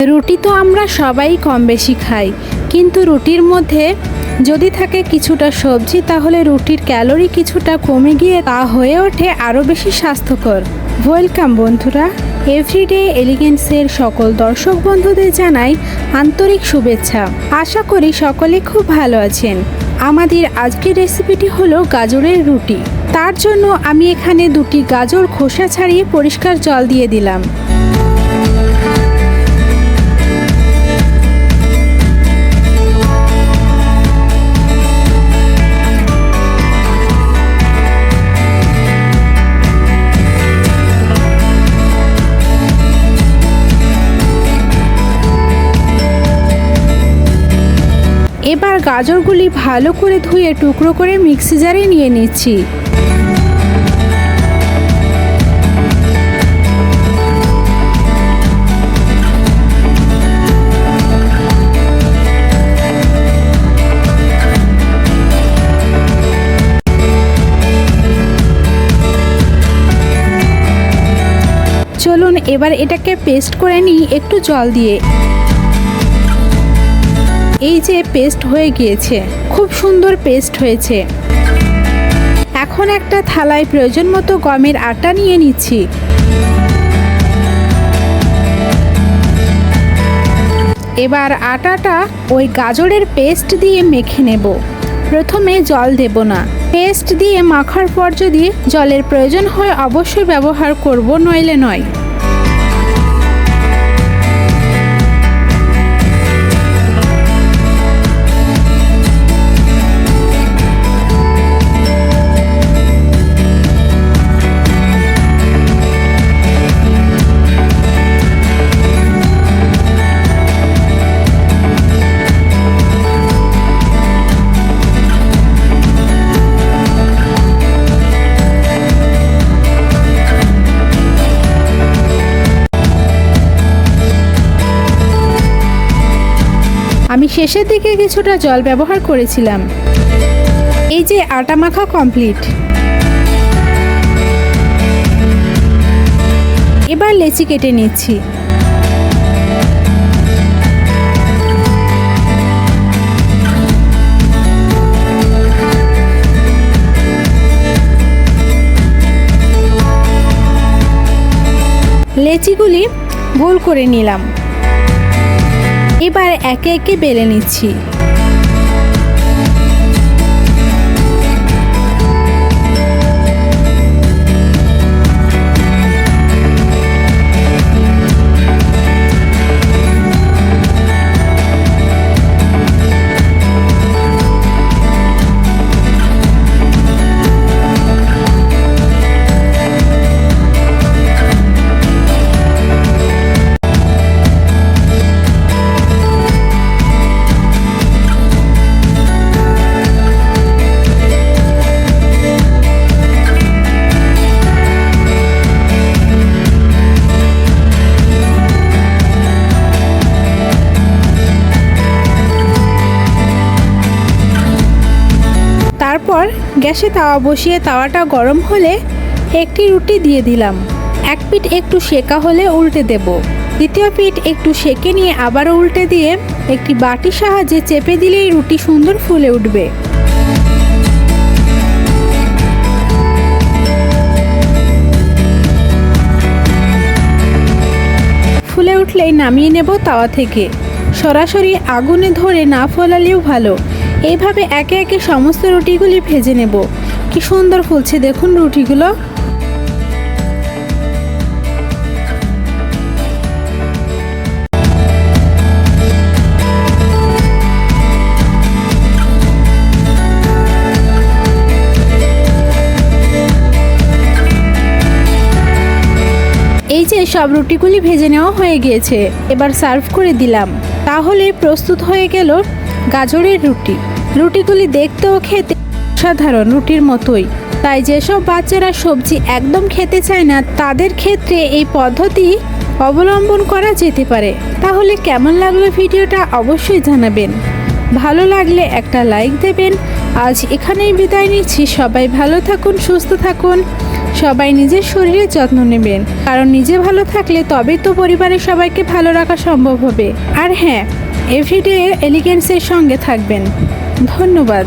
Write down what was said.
রুটি তো আমরা সবাই কম বেশি খাই, কিন্তু রুটির মধ্যে যদি থাকে কিছুটা সবজি তাহলে রুটির ক্যালোরি কিছুটা কমে গিয়ে তা হয়ে ওঠে আরও বেশি স্বাস্থ্যকর। ওয়েলকাম বন্ধুরা, এভরিডে এলিগেন্সের সকল দর্শক বন্ধুদের জানাই আন্তরিক শুভেচ্ছা। আশা করি সকলে খুব ভালো আছেন। আমাদের আজকের রেসিপিটি হলো গাজরের রুটি। তার জন্য আমি এখানে দুটি গাজর খোসা ছাড়িয়ে পরিষ্কার জল দিয়ে দিলাম। এবার গাজরগুলি ভালো করে ধুয়ে টুকরো করে মিক্সি জারে নিয়ে নিচ্ছি। চলুন এবার এটাকে পেস্ট করে নিই একটু জল দিয়ে। এই যে পেস্ট হয়ে গিয়েছে, খুব সুন্দর পেস্ট হয়েছে। এখন একটা থালায় প্রয়োজন মতো গমের আটা নিয়ে নিচ্ছি। এবার আটাটা ওই গাজরের পেস্ট দিয়ে মেখে নেব। প্রথমে জল দেব না, পেস্ট দিয়ে মাখার পর যদি জলের প্রয়োজন হয় অবশ্যই ব্যবহার করব, নইলে নয়। আমি শেষের দিকে কিছুটা জল ব্যবহার করেছিলাম। এই যে আটা মাখা কমপ্লিট। এবার লেচি কেটে নিচ্ছি। লেচিগুলি গোল করে নিলাম। এবার একে একে বেলে নিচ্ছি। তারপর গ্যাসে তাওয়া বসিয়ে তাওয়াটা গরম হলে একটি রুটি দিয়ে দিলাম। এক পিঠ একটু সেকা হলে উল্টে দেব। দ্বিতীয় পিঠ একটু সেকে নিয়ে আবারও উল্টে দিয়ে একটি বাটির সাহায্যে চেপে দিলেই রুটি সুন্দর ফুলে উঠবে। ফুলে উঠলেই নামিয়ে নেব তাওয়া থেকে। সরাসরি আগুনে ধরে না ফোলালেও ভালো। এইভাবে একে একে সমস্ত রুটিগুলি ভেজে নেব। কি সুন্দর ফুলছে দেখুন রুটিগুলো। এই যে সব রুটিগুলি ভেজে নেওয়া হয়ে গিয়েছে। এবার সার্ভ করে দিলাম। তাহলে প্রস্তুত হয়ে গেল গাজরের রুটি। রুটিগুলি দেখতেও খেতে সাধারণ রুটির মতোই, তাই যেসব বাচ্চারা সবজি একদম খেতে চায় না তাদের ক্ষেত্রে এই পদ্ধতি অবলম্বন করা যেতে পারে। তাহলে কেমন লাগলো ভিডিওটা অবশ্যই জানাবেন। ভালো লাগলে একটা লাইক দেবেন। আজ এখানেই বিদায় নিচ্ছি। সবাই ভালো থাকুন, সুস্থ থাকুন। সবাই নিজের শরীরের যত্ন নেবেন, কারণ নিজে ভালো থাকলে তবেই তো পরিবারের সবাইকে ভালো রাখা সম্ভব হবে। আর হ্যাঁ, এভরিডে এলিগেন্সের সঙ্গে থাকবেন। ধন্যবাদ।